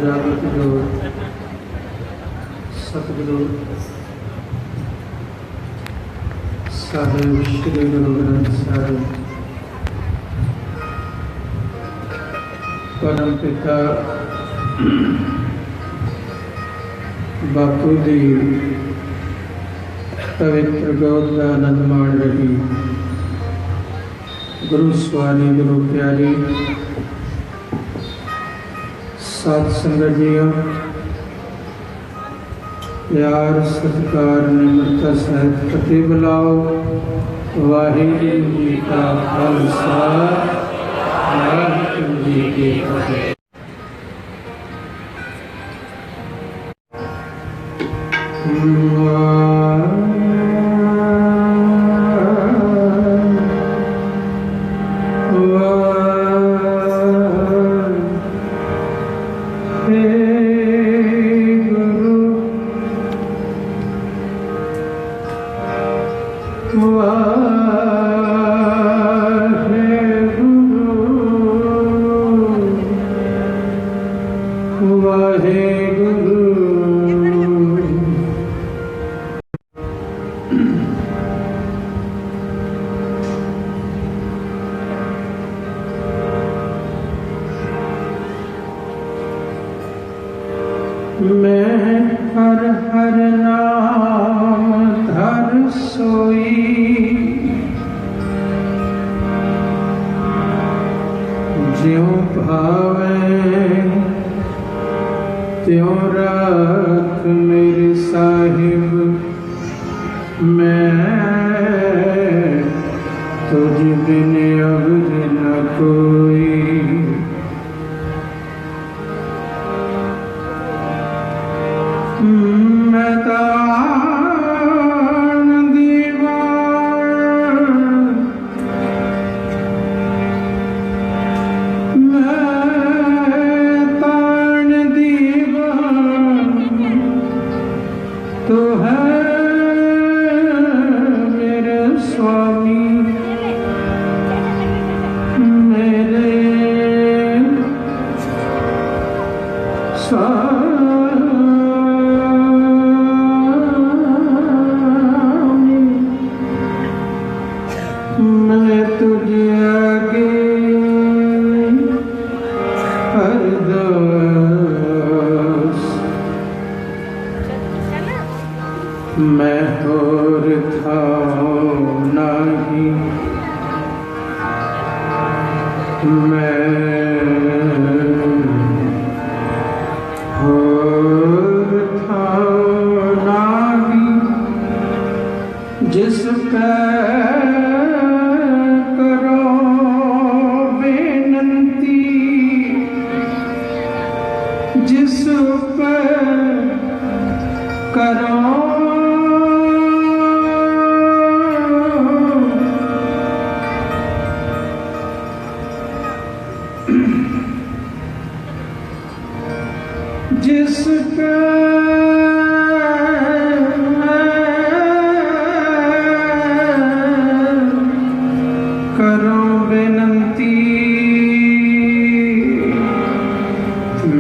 जागृत जोत सतगुरु साहिब श्री गुरु ग्रंथ साहिब परम पिता बापू जी पवित्र गोद का आनंद माण रही गुरु स्वारी गुरु प्यारी सात संगत जियो प्यार सत्कार निम्रता सहित फतेह बुलाओ। वाहिगुरू जी का खालसा वाहिगुरू जी की फतेह। मैं हर हर नाम धर सोई ज्यों भावे त्यों राख मेरे साहिब। मैं तुझ बिन अब न कोई। मैं तान दीवान तो है मेरे स्वामी मेरे मैं तुझे आगे अरदास। मैं होर था नहीं मैं होर था नहीं जिस पे जिस पर करो जिस करो बेनती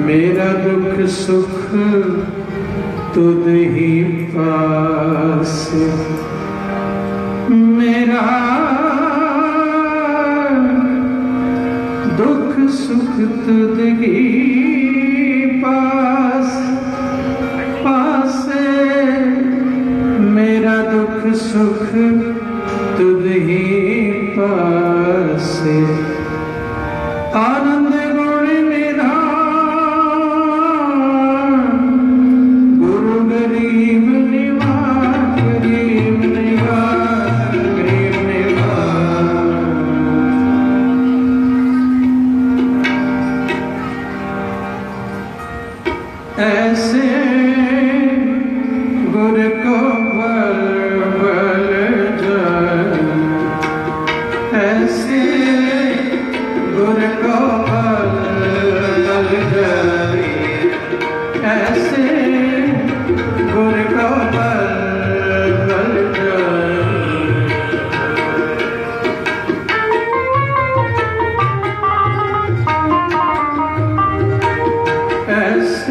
मेरा दुख सुख तुझ ही पास। मेरा दुख सुख तुझ ही पास पासे। मेरा दुख सुख तुझ ही पासे। आनंद गुण मेरा गुरु गरीब निवास गरीब निवास गरीब निवास। ऐसे गुर को बल बल जाए ऐसे गुर को बल बल जाए ऐसे गुर को बल बल जाए। ऐसे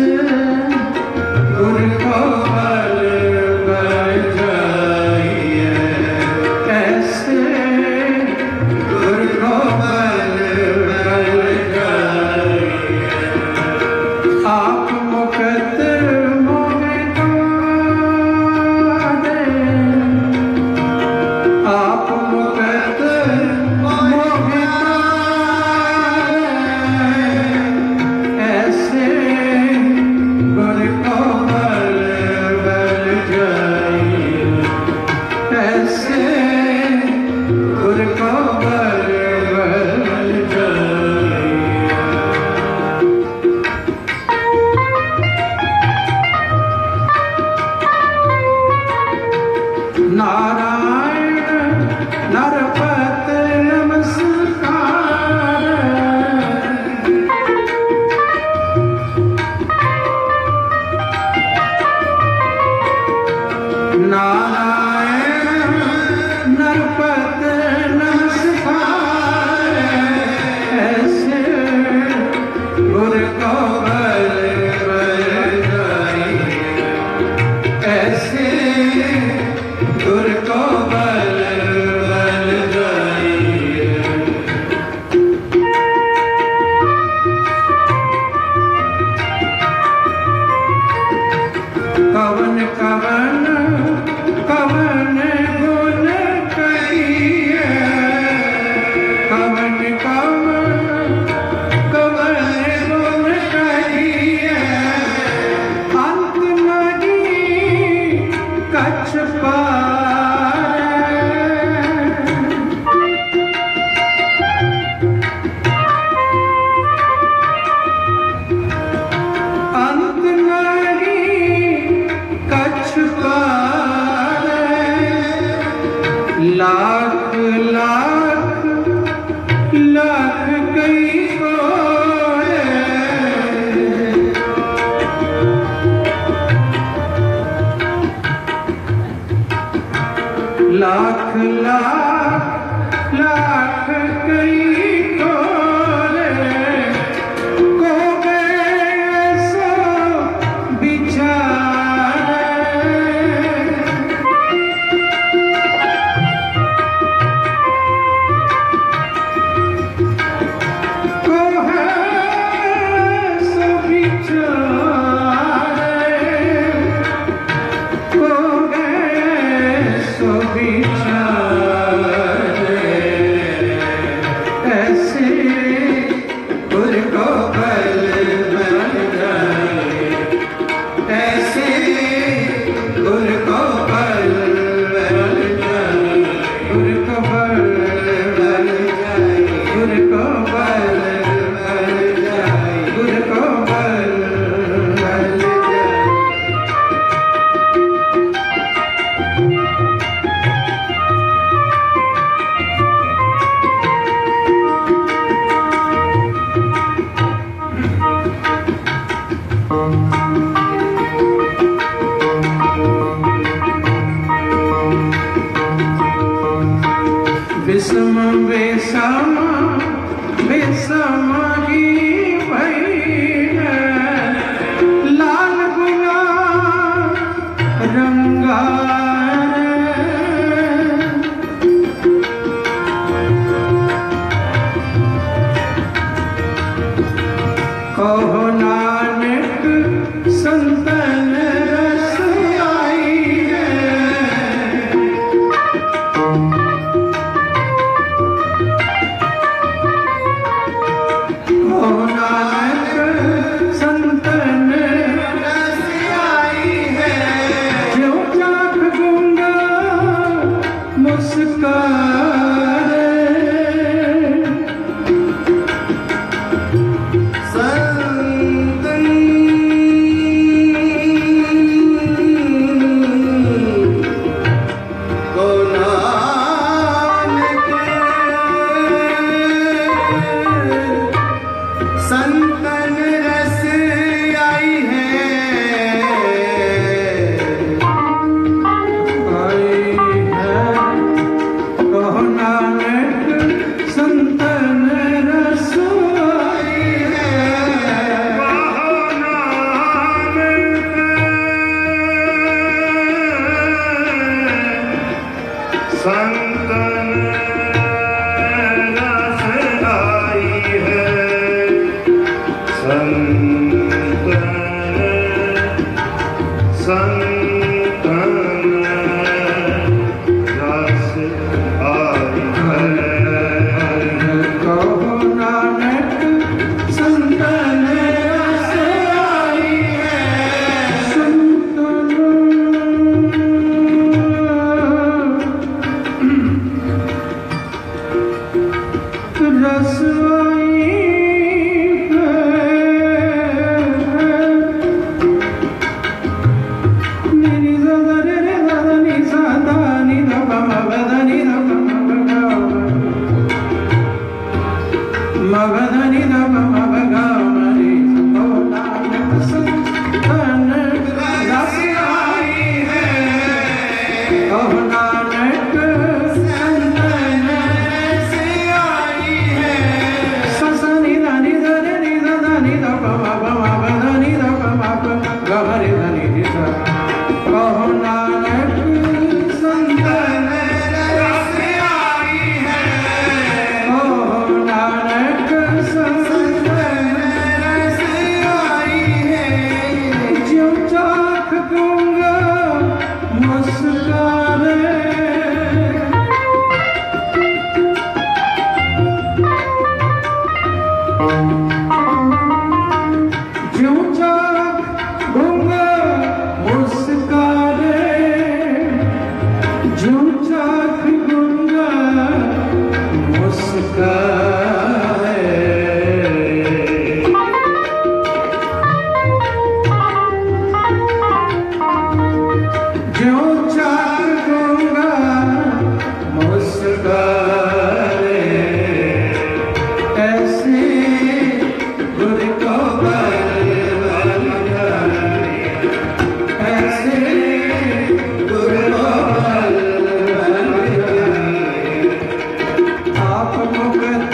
गुर को बल मिल जाए, ऐसे गुर को बल मिल जाए, गुर को बल मिल जाए, गुर को बल मिल जाए, गुर को बल मिल जाए। विषम विषम विषम ही भई है, लाल गुलाल रंगा कहो नानक संतन रस आई है। कहो नानक संतन रस आई है, जो चाख गूंगा मुस्कारे, संतन रस आई है, आई है। कहो नानक संतन रस आई है, कहो नानक संतन रस आई है, संतन रस आई है। कहो नानक संतन रस आई है, संतन रस आई है। निरी दा रे रे दा नि सा दा नि दा प म ग दा नि दा प म ग ग म ग दा नि दा प म ग ग म रे कहो नानक संतन रस आई है, कहो नानक संतन रस आई है। सा सा नि दा रे नि दा नि दा प म ग दा नि दा प म ग ग म रे दा नि रि सा। कहो नानक संतन रस आई है, कहो नानक संतन रस आई है, जो चाख गूंगा मुस्कारे, जो चाख गूंगा मुस्कारे, जो चाख गूंगा मुस्कारे। जो चाख गूंगा मुस्कारे, ऐसे गुर को बल मिल जाए, ऐसे गुर को बल मिल जाए। आप मुकत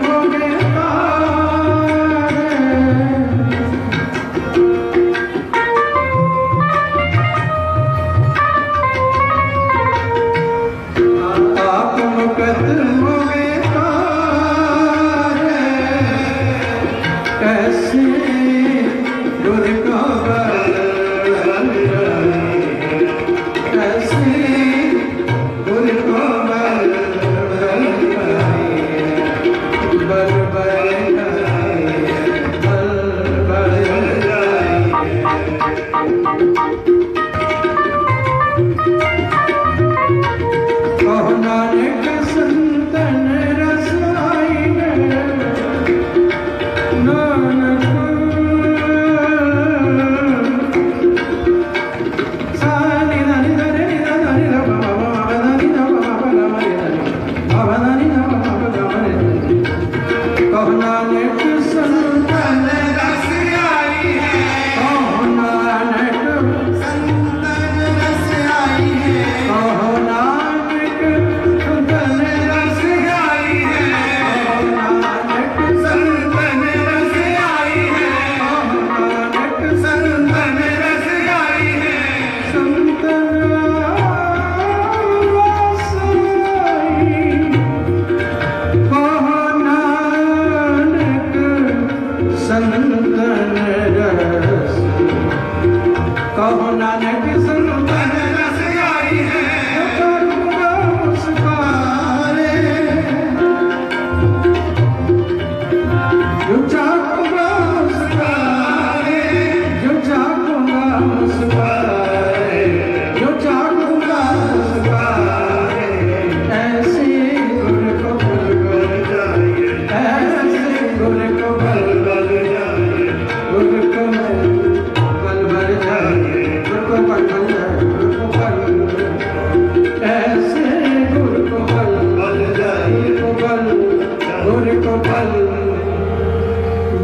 मोगे तारे, आप मुकत मोगे तारे, नानक संतन रस आई है, कहो नानक संतन रस आई है, कहो नानक संतन रस आई है, कहो नानक संतन रस आई है, कहो नानक संतन रस आई है, संतन कहो नानक संतन रस आई है, करूँगा मुस्कारे, जो चाहूँगा मुस्कारे, जो चाहूँगा मुस्कारे, जो चाहूँगा मुस्कारे, ऐसे गुर को बल बल जाइए, ऐसे गुर को बल बल जाइए, गुर को बल बल जाइए, ऐसे गुर को बल बल जाइए, गुर को बल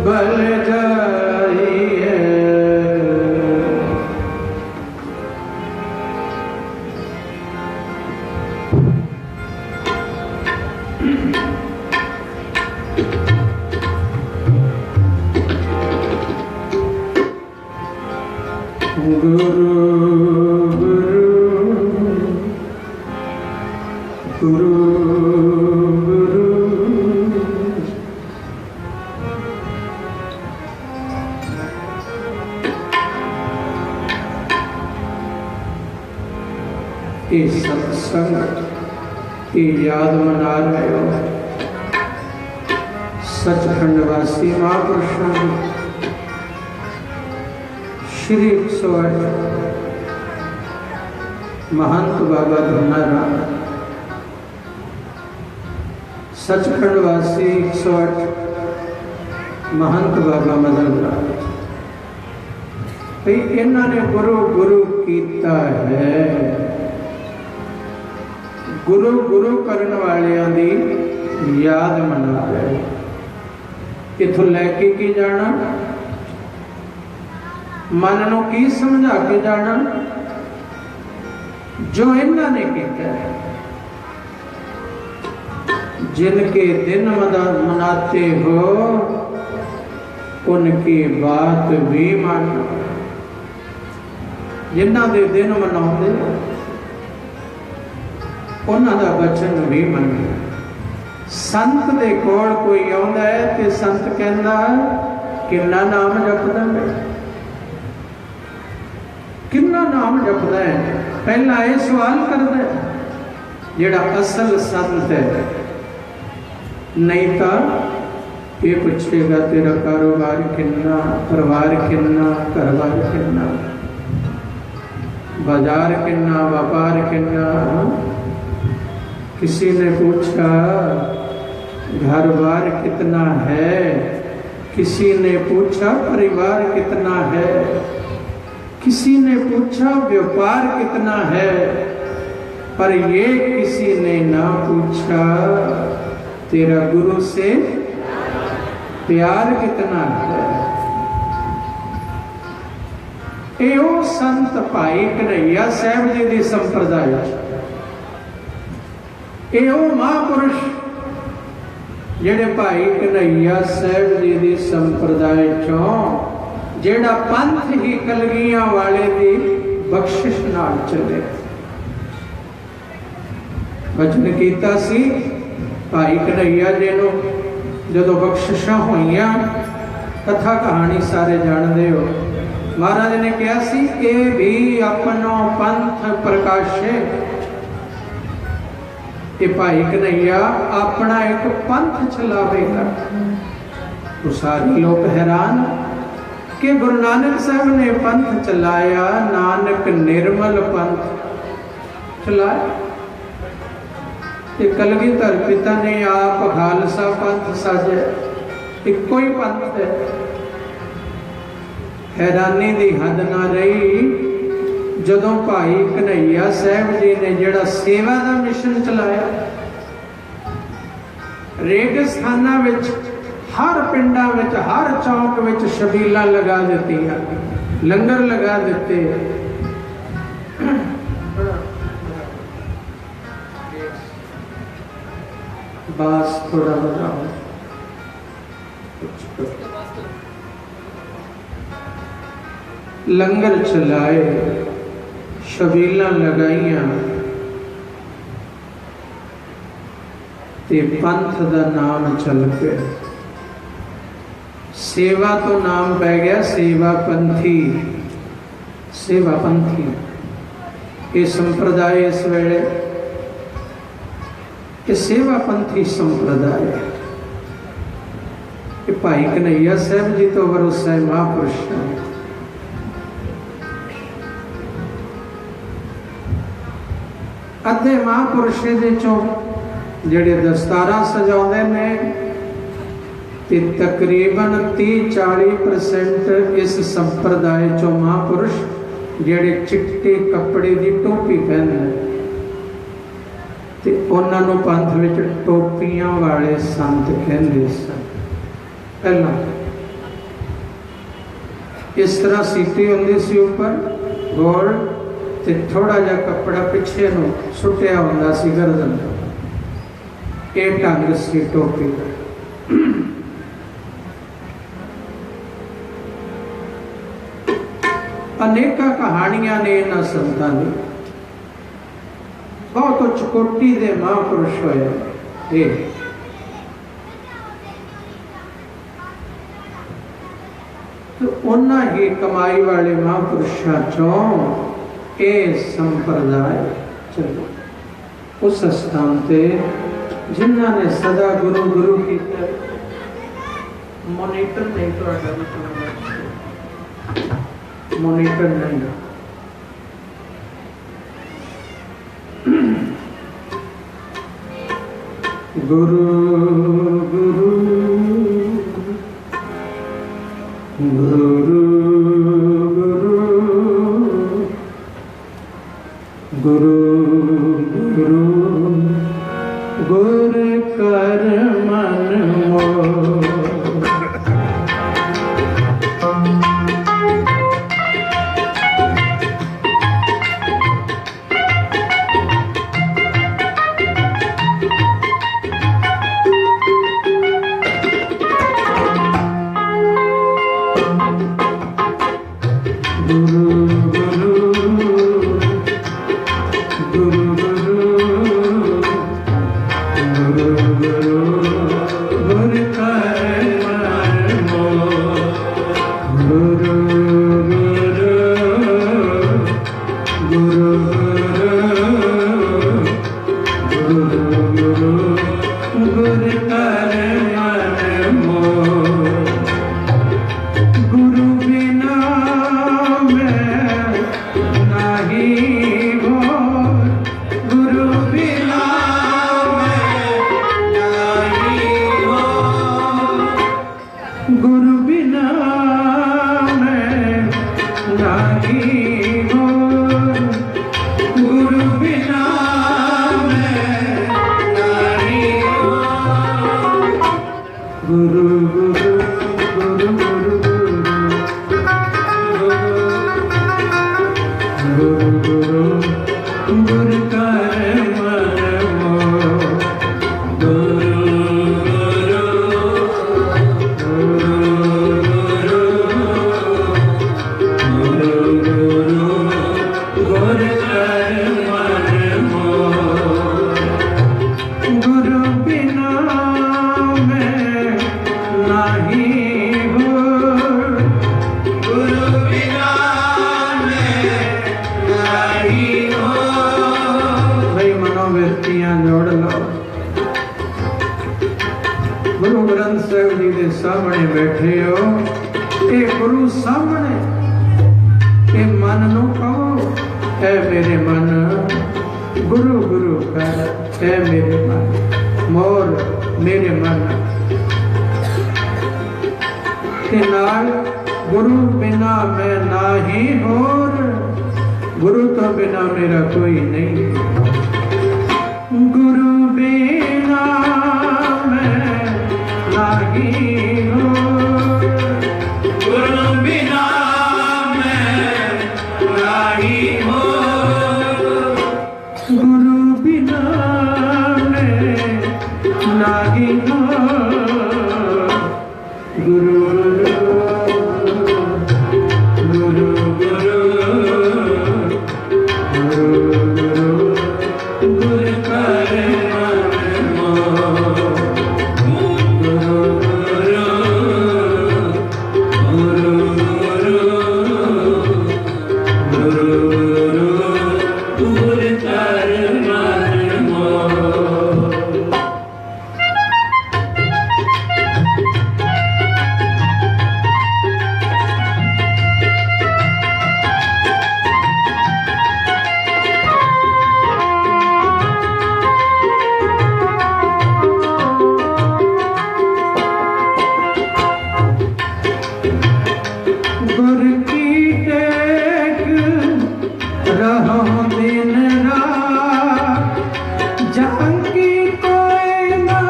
बल जाइए। गुरु गुरु गुरु ये सत्संग की याद मना रहे हो सचखंडवासी महापुरुषों की श्री 108 महंत बाबा धुनाराम, सचखंडवासी 108 महंत बाबा मदन राम। इन्होंने गुरु गुरु किया है, गुरु गुरु करने वालियां दी याद मना रहे। इथों लैके की जाना, मन नूं की समझा के जाना, जो इन्होंने किया है। जिनके दिन मनाते हो उनकी बात भी मानो, जिन्हां दे दिन मनाते उन्हां दा वचन भी मनो। संत दे कोल कोई आउंदा है ते संत कहंदा किन्ना नाम जपदा है, किन्ना नाम जपदा है। पहला ये सवाल करदा है जेड़ा असल संत है, नहीं तो ये पूछेगा तेरा कारोबार किन्ना, परिवार किन्ना, घर-बार किन्ना, बाजार किन्ना, व्यापार किन्ना। किसी ने पूछा घर-बार कितना है, किसी ने पूछा परिवार कितना है, किसी ने पूछा व्यापार कितना है, पर ये किसी ने ना पूछा तेरा गुरु से प्यार कितना है। एहो संत भाई कन्हैया साहब जी की संप्रदाय, एहो महापुरुष जेड़े भाई कन्हैया साहब जी की संप्रदाय चों जेड़ा पंथ ही कलगियां वाले दी बख्शिश नाल चले। वचन कीता सी भाई कन्हैया जी नूं जदों बख्शिशां होईयां, कथा कहानी सारे जानते हो। महाराज ने कहा सी कि भी अपनो पंथ प्रकाशे। ये भाई कन्हैया अपना एक पंथ चलावेगा। तो सारे लोग हैरान कि गुरु नानक साहब ने पंथ चलाया, नानक निर्मल पंथ चलाया। ये कलगीधर पिता ने आप खालसा पंथ साजे, एक कोई पंथ है। हैरानी की हद ना रही जदों भाई कन्हैया साहब जी ने जिहड़ा सेवा का मिशन चलाया, रेगिस्तानां विच हर पिंडा विच हर चौक विच छबीलां लगा दित्तियां, लंगर लगा दिते। बस थोड़ा बजाओ। लंगर चलाए, छबीलां लगाइयां ते पंथ दा नाम चल पिया। सेवा तो नाम पै गया सेवा पंथी। सेवा पंथी ये संप्रदाय इस वेले कि सेवा पंथी संप्रदाय कि भाई कन्हैया साहब जी तो भरोसा है महापुरुष है। अद्धे महापुरुष दे चों जेड़े दस्तारा सजाते ने ते तकरीबन 30-40% इस संप्रदाय चो महापुरुष जेड़े चिट्टे कपड़े की टोपी पहनते ते उन्हां नूं पंथ विच टोपियां वाले संत कहंदे सन। पहला इस तरह सीटी होंदी सी ऊपर गोल ते थोड़ा जा कपड़ा पिछे नूं सुटिया हुंदा सी गर्दन। ये ढंग सी टोपी का। अनेक कहानियां ने इन्हां संतां दी। बहुत उच्च कोटि दे महापुरुष होए। तो उन्हां ही कमाई वाले महापुरुषां चों ये संप्रदाय चलो उस स्थान ते जिन्हां ने सदा गुरु गुरु कीता। मोनीटर नहीं तो मोनीटर नहीं गुरु गुरु गुरु गुरु गुरु गुरु गुर कर मन मोर। गुरु ग्रंथ साहिब जी के सामने बैठे हो, ये गुरु सामने ये मन नू कहो, ऐ मेरे मन गुरु गुरु कर, ऐ मेरे मन मोर मेरे मन के नाल गुरु बिना मैं नाही होर, गुरु तो बिना मेरा कोई नहीं, गुरु बिना मैं नाही गुरु गुरु गुरु गुरु कर मन मोह गुरु गुरु गुरु गुरु गुरु कर मन मोह। गुर की टेक रहो दिन रात, झांकी कोई ना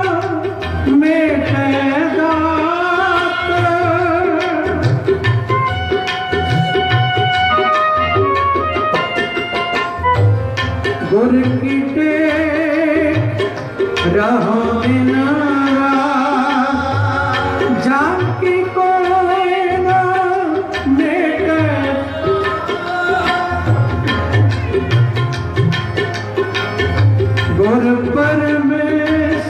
मेटे दात। गुर की टेक रहो दिन रात, झांकी कोई ना मेटे। गुर परमेश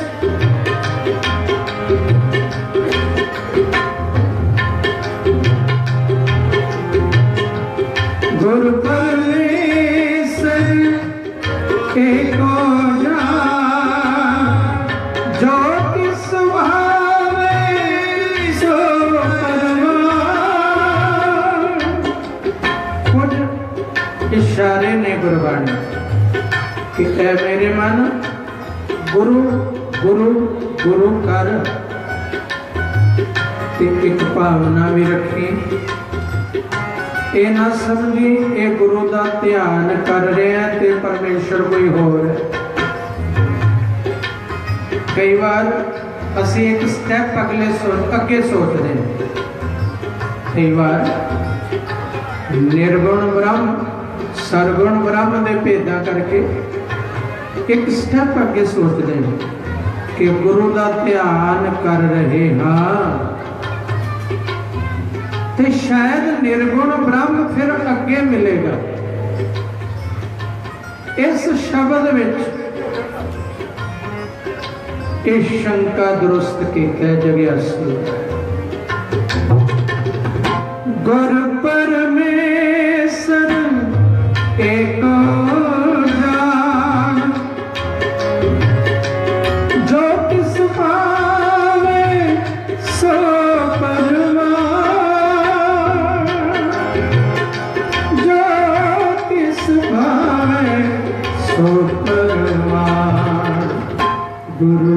गुर परमेश्वर एको जान, जो किस भावे सो परमार। कुछ इशारे ने गुरबाणी कि ऐ मेरे मन गुरु गुरु गुरु कर ते एक भावना भी रखी। ये ना समझी ये गुरु का ध्यान कर रहे हैं ते परमेश्वर कोई होर है। कई बार असी एक स्टैप अगले अगे सोचते हैं। कई बार निर्गुण ब्रह्म सरगुण ब्रह्म के भेदा करके एक स्टैप अगे सोचते हैं कि गुरु का ध्यान कर रहे हाँ ते शायद निर्गुण ब्रह्म फिर अगे मिलेगा। इस शब्द विच इस शंका दुरुस्त कीता जगियासी। गुर परमेश्वर एको जान, जो किस पावे सो परमार। जो किस पावे सो परमार। गुरु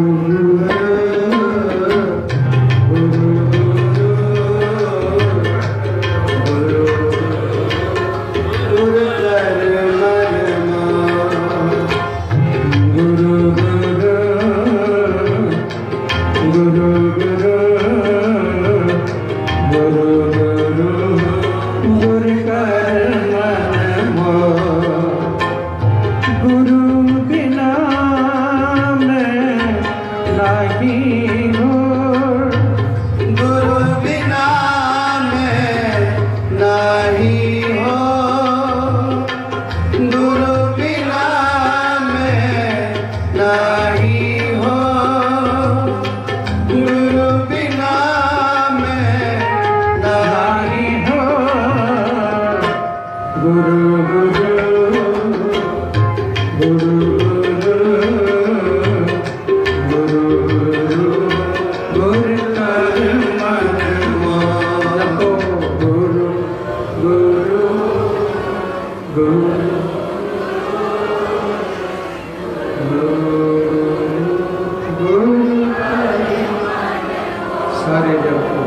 सारे जगत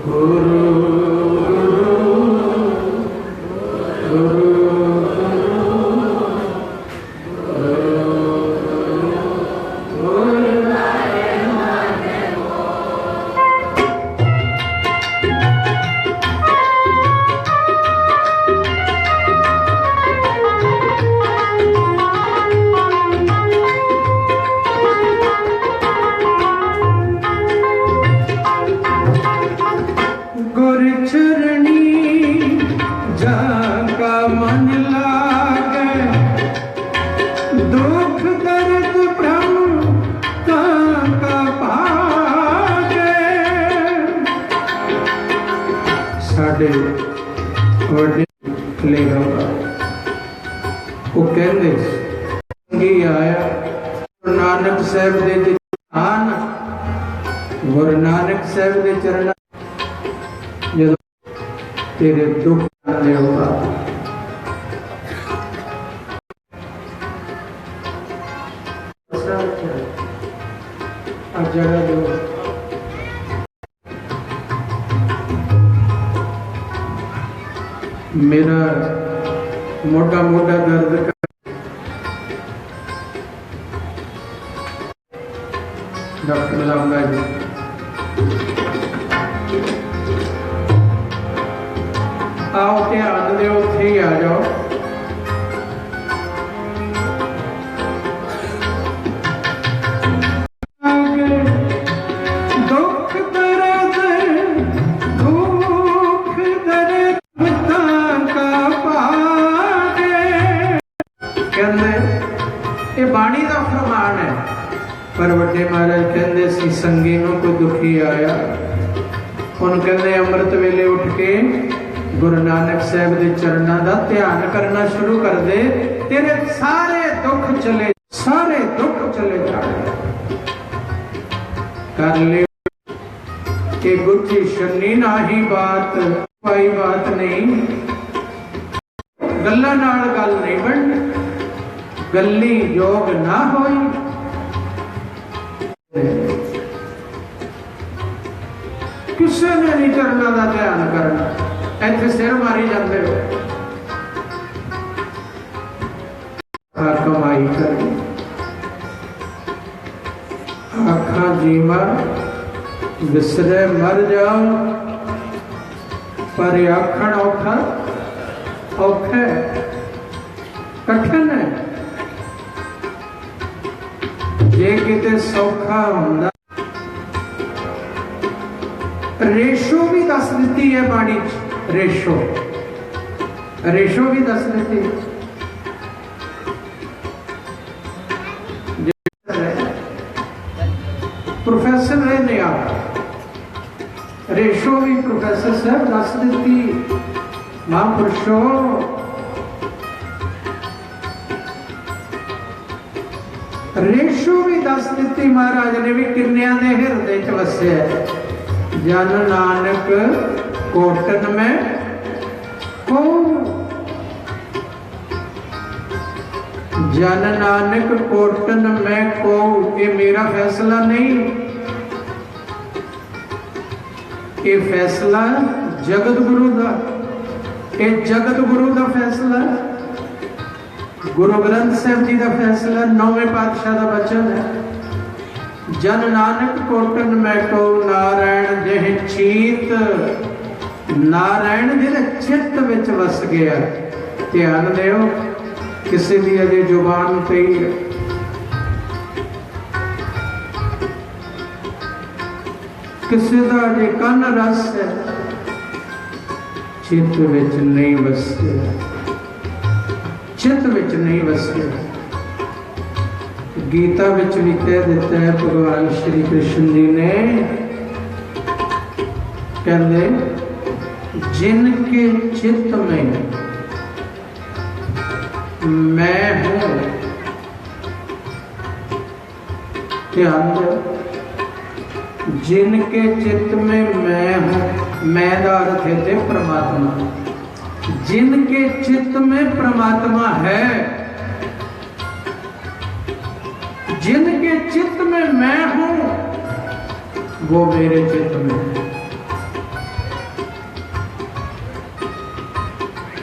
गुरु गुरु साढ़े वड्डे ले होगा। वो कहते संगी आया गुरु नानक साहब दे आन, गुरु नानक साहब दे चरण जब तेरे दुख ले होगा। जगह दो मेरा मोटा मोटा दर्द का डॉक्टर लांगा जी आओ ध्यान दो उत्थे ही आ जाओ। पर वड्डे महाराज कहते सी संगी नूं कोई दुखी आया, हुण कहते अमृत वेले उठ के गुरु नानक साहब के चरणों का ध्यान करना शुरू कर दे, तेरे सारे दुख चले जाए। कर ले कि गुच्छी शनी ना ही बात कोई बात नहीं, गल्लां नाल गल नहीं बननी, गल्ली योग ना होई। किसी ने नहीं चरणों का ध्यान करना, इतने सिर मारी जाते हो। कमाई करनी आखा जीवा विसरे मर जाओ, पर आखण औखा औखा कठिन है। जे किते सौखा हुंदा रेशो भी दस दी है बाणी, रेशो भी दस दी। प्रोफेसर रहे ने आप रेशो भी प्रोफेसर साहब दस दी। महापुरुषो रेशो भी दस दी, महाराज ने भी किन्नियां दे हिरदे च वसिया। जन नानक कोटन में को, जन नानक कोटन में को, ये मेरा फैसला नहीं, ये फैसला जगत गुरु का, ये जगत गुरु का फैसला, गुरु ग्रंथ साहब जी का फैसला, नौवें पातशाह का वचन है। जन नानक कोटन में को नारायण जिह चीत, नारायण जिहदे चित्त विच वस गया। ध्यान दिओ किसी दी अजे जुबान ते किसी दा अजे कन रस है, चित्त विच नहीं वसिया, चित्त विच नहीं वसिया। गीता विच भी कह दिता है भगवान श्री कृष्ण जी ने, कहते जिनके चित्त में मैं हूं, ध्यान दो, जिनके चित्त में मैं हूं, मैं का अर्थ है परमात्मा, जिनके चित्त में परमात्मा है, जिनके चित्त में मैं हूं, वो मेरे चित्त में है।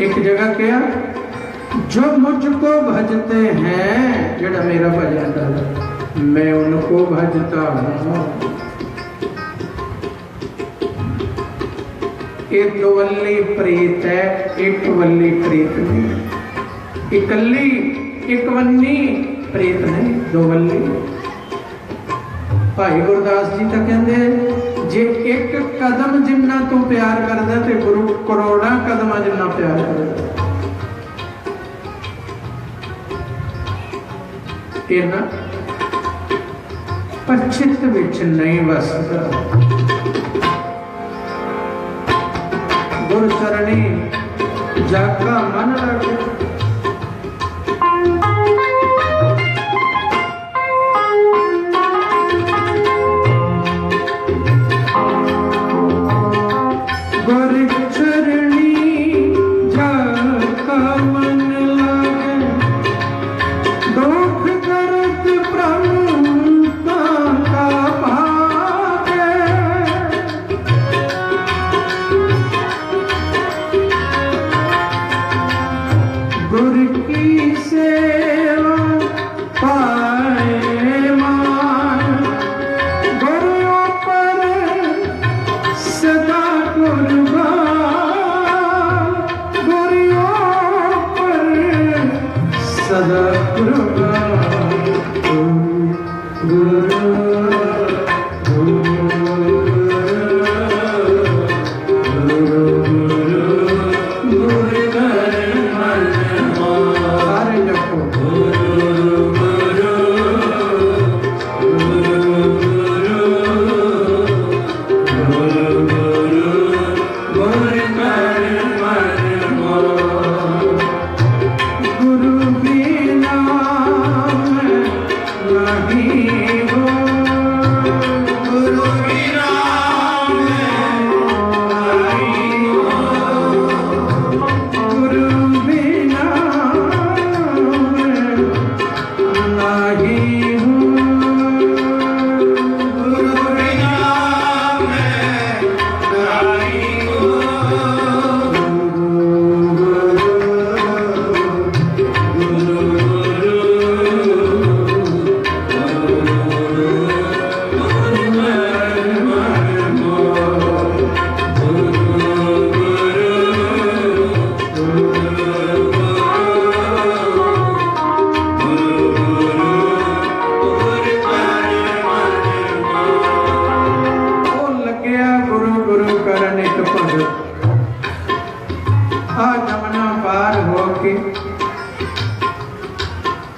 एक जगह क्या, जो मुझको भजते हैं, जेड़ा मेरा भजन कर, मैं उनको भजता हूं। एक वल्ली प्रीत है, एक वल्ली प्रीत नहीं, इकल्ली एक वन्नी प्रीत नहीं, दो वल्ली। भाई गुरदास जी तो कहते जे एक कदम जिन्ना तू प्यार करदा ते गुरु करोड़ा कदम जिन्ना प्यार करदा। इन्ना पर चित्त विच नहीं वसदा। गुरु चरणी जाका मन लगे। गुरु चरणी जाका मन लगे, दुख दर्द प्रभुता का भागे। गुरु की सेवा पाए मान, गुरुओं पर सदा कुर्बान, गुरुओं पर सदा कुर्बान। गुरु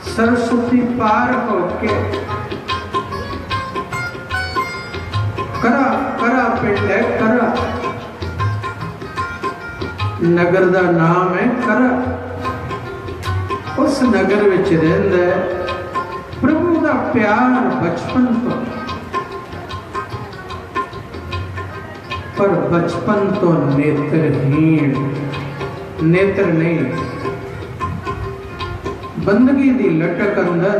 सरस्वती पार होके करा करा पिंड है करा, नगर दा नाम है करा। उस नगर विच रहिंदा है प्रभु दा प्यार बचपन तो, पर बचपन तो नेत्रहीन, नेत्र नहीं, बंदगी दी लटक अंदर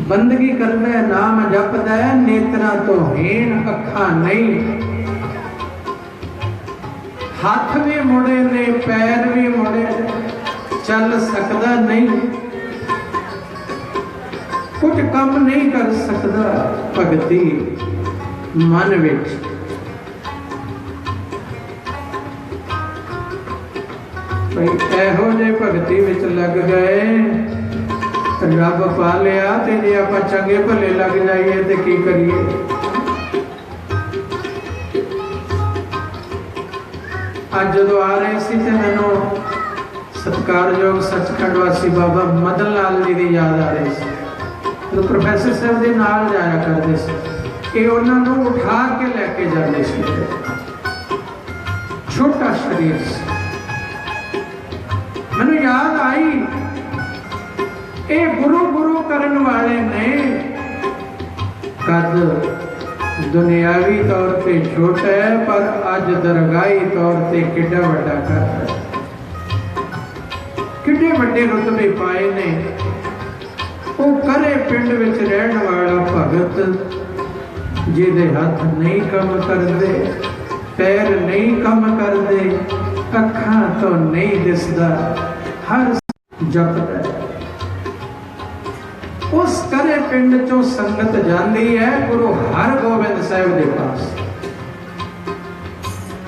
बंदगी करदा है, नाम जपदा है, नेत्रा तो हीन, अखा नहीं। हाथ भी मुड़े ने, पैर भी मुड़े, चल सकदा नहीं, कुछ काम नहीं कर सकदा। भगती मन विच ਇਹੋ ਜੇ ਭਗਤੀ ਵਿੱਚ ਲੱਗ ਗਏ, ਰੱਬ ਪਾ ਲਿਆ। ਤੇ ਜੇ ਆਪਾਂ ਚੰਗੇ ਭਲੇ ਲੱਗ ਜਾਈਏ ਤੇ ਕੀ ਕਰੀਏ? ਅੱਜ ਜਦੋਂ ਆ ਰਹੇ ਸੀ ਤੇ ਮੈਨੂੰ ਸਤਿਕਾਰਯੋਗ ਸੱਚਖੰਡ ਵਾਸੀ ਬਾਬਾ ਮਦਨ ਲਾਲ ਜੀ ਦੀ ਯਾਦ ਆ ਰਹੀ ਸੀ। ਜਦੋਂ ਪ੍ਰੋਫੈਸਰ ਸਾਹਿਬ ਦੇ ਨਾਲ ਜਾਇਆ ਕਰਦੇ ਸੀ, ਇਹ ਉਹਨਾਂ ਨੂੰ ਉਠਾ ਕੇ ਲੈ ਕੇ ਜਾਂਦੇ ਸੀ। ਛੋਟਾ ਸਰੀਰ ਸੀ। ਮੈਨੂੰ याद आई ये गुरु गुरु करने वाले ने कद दुनियावी तौर पे छोटा है, पर अज दरगाही तौर पे किड्डा वड्डा कर किड्डे वड्डे रुतबे पाए ने। वो करे पिंड विच रहन वाला भगत जिहदे हथ नहीं काम करदे, पैर नहीं काम करदे, अखां तो नहीं दिसदा, हर जपदा। उस करे पिंड चों संगत जाती है गुरु हरगोबिंद साहिब के पास,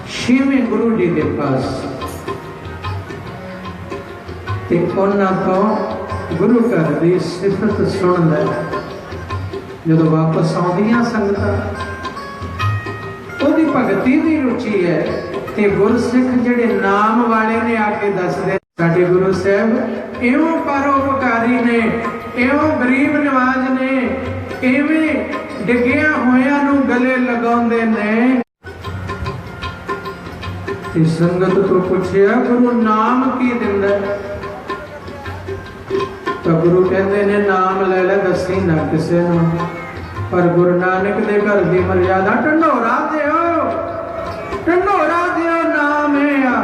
छेवें गुरु जी के पास। ते उन्हां तो गुरु घर की सिफत सुनदा। जदों वापस आउंदियां संगतां, ओहदी भगती की रुचि है। ते गुरसिख जिहड़े नाम वाले ने आके दसदे, साडे गुरु साहब इवों परोपकारी ने, इवों गरीब नवाज ने, इवें डिग्गिया होया नूं गले लगाउंदे ने। ते संगत तो पूछया गुरु नाम की दिंदा? तो गुरु कहते ने नाम ले ले दसी ना किसे नूं, पर गुरु नानक दे घर दी मर्यादा ढंढोरा दिओ, ढंढोरा दिओ नाम है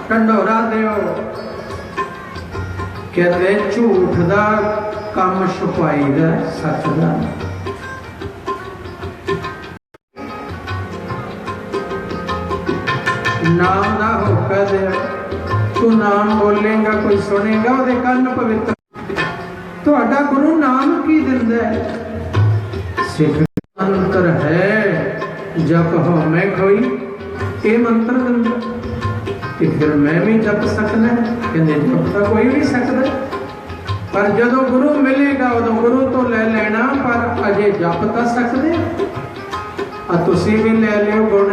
ढंढोरा दिओ। कहते झूठ दा काम छुपाई दा सच दा। नाम ना होकर दे, तू नाम बोलेगा कोई सुनेगा वो कन पवित्र। तो गुरु नाम की दिंदा है? सिख मंत्र है जप हो मैं कोई, ये मंत्र दिंदा कि फिर मैं भी जप सकना। कहते जप तो कोई भी सकता, पर जो गुरु मिलेगा उदों गुरु तो ले लेना, पर अजे जप तो सकते। तुसी भी ले लियो गुण,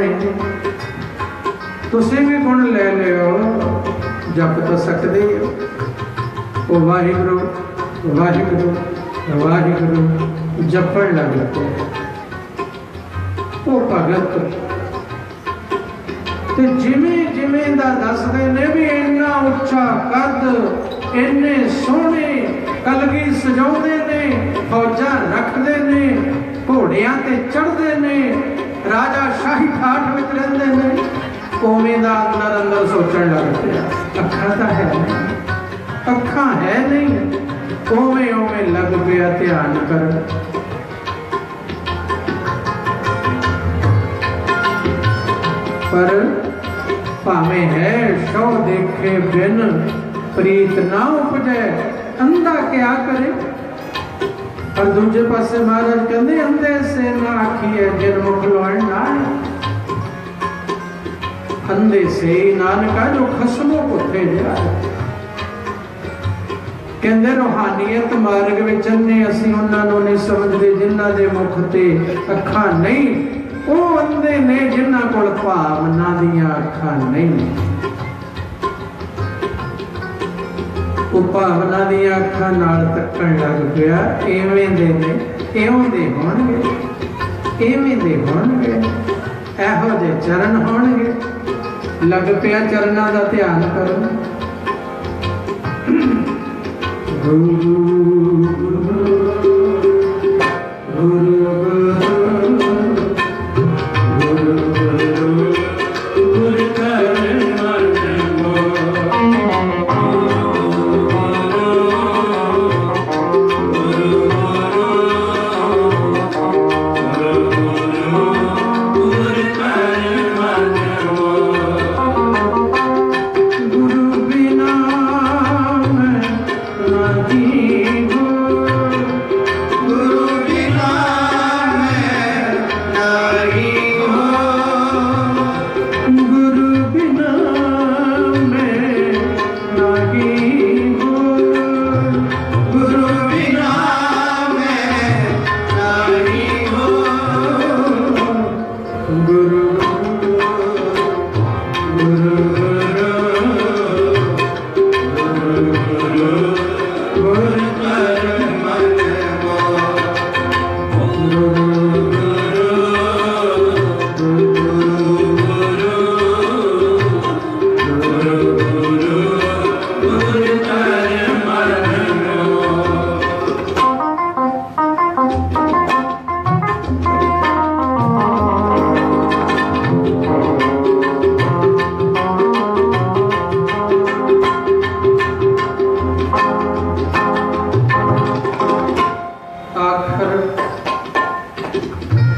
तुसी भी गुण ले लियो, जप तो सकते हो। वो वाहिगुरु वाहिगुरु वाहिगुरु जपण लग पे वो भगत। ते जिमें जिमें दा दसदे ने भी इन्ना उच्चा कद, इन्ने सोहने कलगी सजाउंदे ने, फौजां रखदे ने, घोड़ियां ते चढ़दे ने, राजा शाही ठाठ विच रहिंदे ने। उवें दा अंदर अंदर सोचण लग पिया, अखां तां है नहीं, अखां है नहीं, उवें उवें लग पिया ध्यान करन। पर भावें है शौ देखे बिन प्रीत ना उपजे, अंधा क्या करे। पर दूजे पासे महाराज कहते अंधे से ना आखिए जिन मुख लोण ना, अंधे से नानका जो खसमों को थे जाए। कहते रूहानियत मार्ग में चलने असी उन्होंने नहीं समझते जिन्हों के मुख ते अखा नहीं, वो अंधे ने जिन्हों को भावना दियां अखा नहीं। वो भावना दियां अखा नाल तकन लग पिया, इवें दे ने इवें दे होणगे, इवें दे होणगे, इहो जे चरण होणगे। लग पिया चरणा का ध्यान करो। गुरु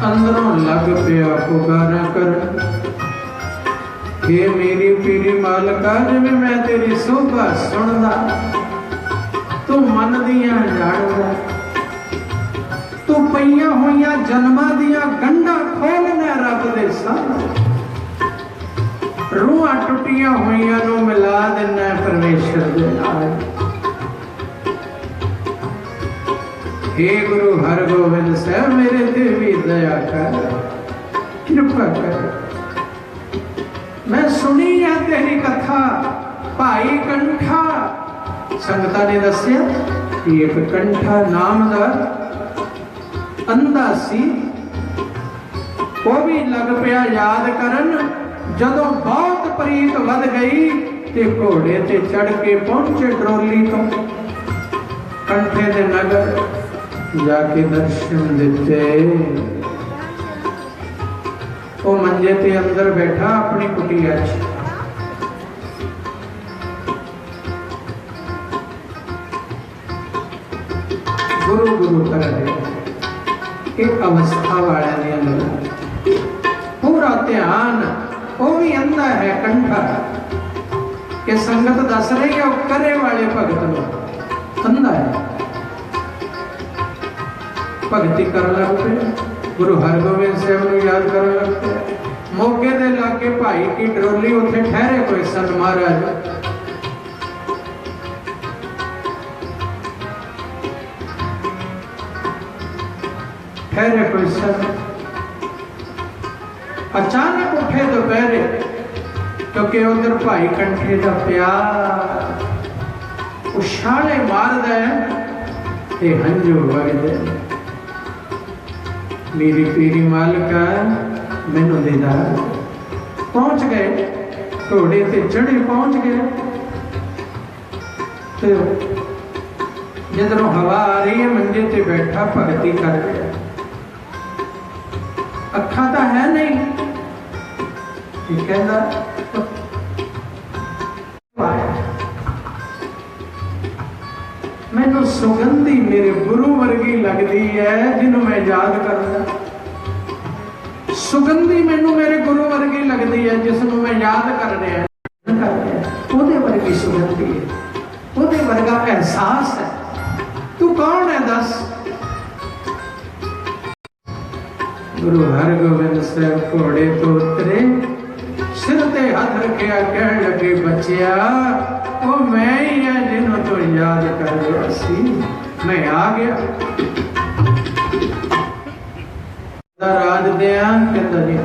अंदरों लग पिया पुकारा कर, हे मेरी पीरी मालका जिवें मैं तेरी सोभा सुनदा, तू मन दियां जाणदा, तू पईयां होईयां जन्मां दियां गंढां खोलना रब दे सामने, रूहां टुटियां होईयां नूं मिला देना परमेश्वर दे नाल। हे गुरु हरगोबिंद साहब मेरे ते भी दया कर, कृपा कर। मैं सुनी है तेरी कथा, भाई कंठा संगता ने दसिया कि एक कंठा नामदार अंधा सी, वो भी लग पिया याद करन जदों बहुत प्रीत वध गई ते घोड़े ते चढ़ के पहुंचे डरोली तो कंठे दे नगर जाके दर्शन दिते। वो मंजे ते अंदर बैठा अपनी कुटिया च, गुरु गुरु कर रहे एक अवस्था वाले ने अंदर पूरा ध्यान, वो भी अंधा है कंठा कि संगत दस रही है वो करे वाले भगत में अंधा है। भगती कर लग पे गुरु हरगोबिंद साहब को याद कर लग पे। मौके दे लाके भाई की डरोली उत्थे ठहरे कोई सन महाराज। ठहरे कोई सन, अचानक उठे दोपहरे क्योंकि उधर भाई कंठे का प्यार उछाले मार दे ते हंजू वगदे। मेरी पीरी मालिका मैनू देदा। पहुंच गए घोड़े ते चढ़े, पहुंच गए तो जिधरों हवा आ रही है मंजे ते बैठा भगती कर गया। अखा तो है नहीं, कहता मैनू सुगंधी मेरे गुरु वर्गी लगती है जिन्हों मैं याद करना। सुगंधी मैनू मेरे गुरु वर्गी लगती है जिसनों मैं याद कर रहा ओदे वर्गी सुगंधी है, ओदे वर्गा एहसास है। तू कौन है दस? गुरु हरगोबिंद साहब घोड़े तो उतरे, सिर ते हाथ रखिया, कह लगे बचिया वो मैं ही है जिन्हों तो याद कर लिया सी, मैं आ गया। राज दिया कहता जी,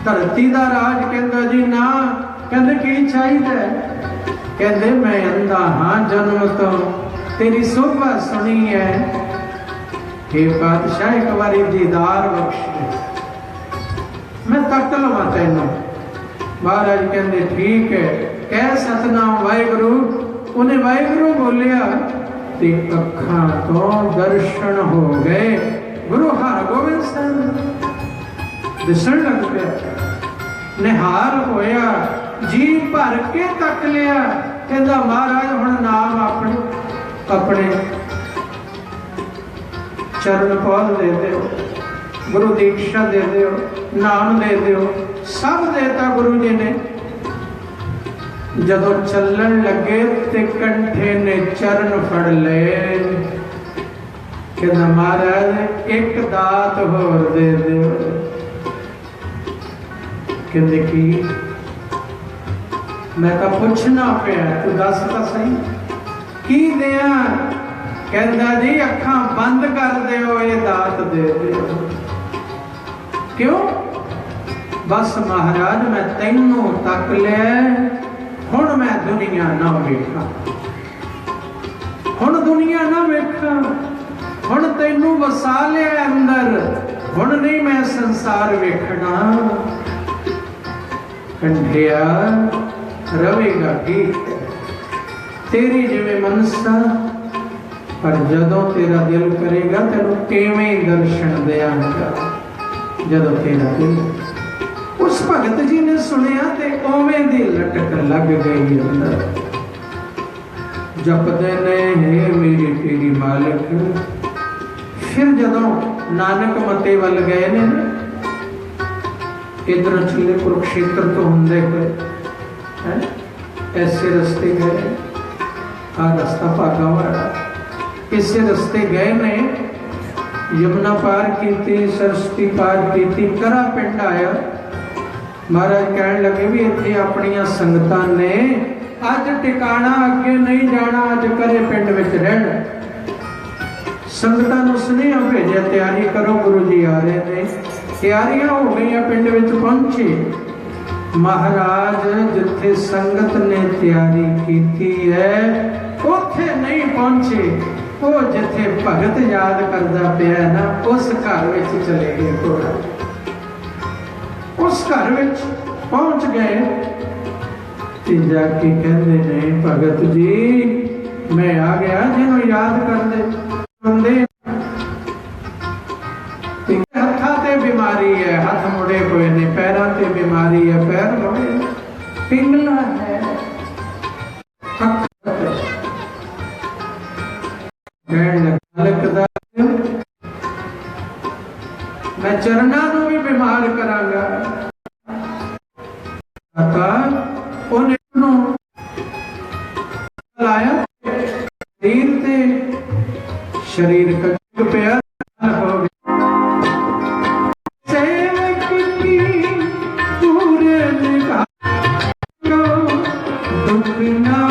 धरती का राज कहता जी ना। कहते की चाहिए? कहते मैं अंधा हाँ जन्म तो, तेरी शोभा सुनी है हे बादशाह एक बारी दीदार बख्श दे, मैं तक लवा तेनों। महाराज कहते ठीक है, कह सतनाम वाहिगुरु। उन्हें वाहिगुरु बोलिया ते अखां तो दर्शन हो गए। गुरु हरगोबिंद साहब दिसण लग पिया, निहाल होया, जी भर के तक लिया। कहता महाराज हुण नाम अपने अपने चरण पौध दे दो, गुरु दीक्षा दे दो, नाम दे दो, सब देता गुरु जी ने। जदों चलन लगे ते कंठे ने चरण फड़ ले। कहता महाराज एक दात होर दे दो। कहते की? मैं तो पूछना पिया, तू दस तो सही की दिया? कहता जी अखां बंद कर दो, ये दात दे दो। क्यों? बस महाराज मैं तैनू तक लिया, हुण मैं दुनिया ना वेखा, हुण दुनिया ना वेखा, हुण तैनू वसा लिया अंदर, हुण नहीं मैं संसार वेखना। कंठिया रवेगा ठीक तेरी जिवें मनसा, पर जदों तेरा दिल करेगा तेनू किवें दर्शन देंगा। जदों तेरा दिल, उस भगत जी ने सुनिया ते ओवें दी लटक लग गई अंदर। जपदे ने हे मेरी तेरी मालिक। फिर जदों नानक मते वल गए ने, इधर चले कुरुक्षेत्र तो होंदे हुए ऐसे रस्ते गए, आ रास्ता भागा वाला, इसे रस्ते गए ने, यमुना पार की, सरस्वती पार की, करा पिंड आया। महाराज कहने लगे भी इतने अपनिया संगतां ने अज टिकाणा अगे नहीं जाना, अज करे पिंड विच रहना। संगतां नूं सुनेहा भेजिया तैयारी करो, गुरु जी आ रहे ने। तैयारियां हो गई, पिंड विच पहुंचे। महाराज जिथे संगत ने तैयारी की है उथे नहीं पहुंचे, वो जिथे भगत याद करता पिया ना उस घर में चले गए। उस घर विच पहुंच गए ते जाके कहते ने भगत जी मैं आ गया जिन्हों याद करते हथा ते बीमारी है हथ मुड़े हुए ने पैरों ते बीमारी है पैर मुड़े पिंगला है मैं चरना भी बीमार करांगा लाया शरीर ते शरीर कट पिया हो गया सेवक की पूरे दुख ना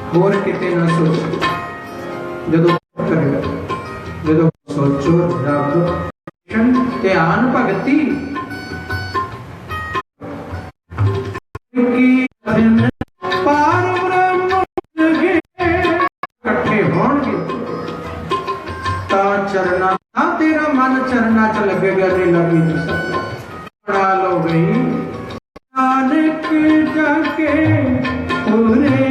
होर किते ना सोचो जदों सोचो रब ध्यान भगती पार ब्रह्म इकट्ठे होणगे तां चरना तेरा मन चरना च लगेगा नहीं लगी नहीं सकता पढ़ा लो गई नानक जाके पूरे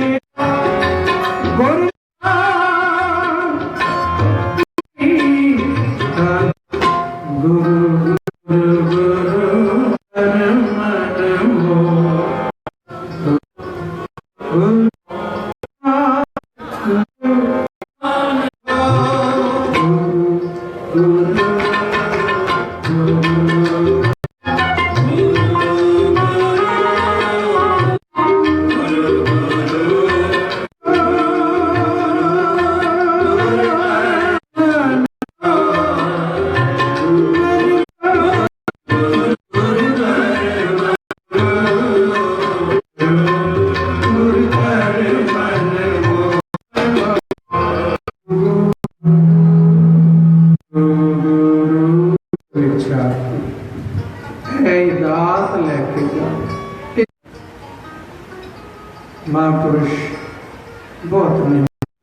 महापुरुष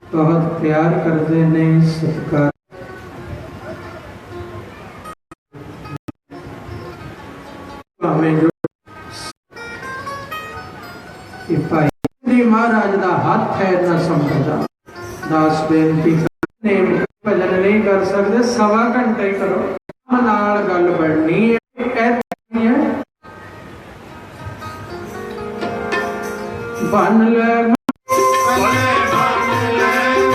बहुत प्यार करते ने सत्कार महाराज का हाथ है न समझदा दास बेनती भजन नहीं कर सकते सवा घंटे करो नाल गल बननी है बन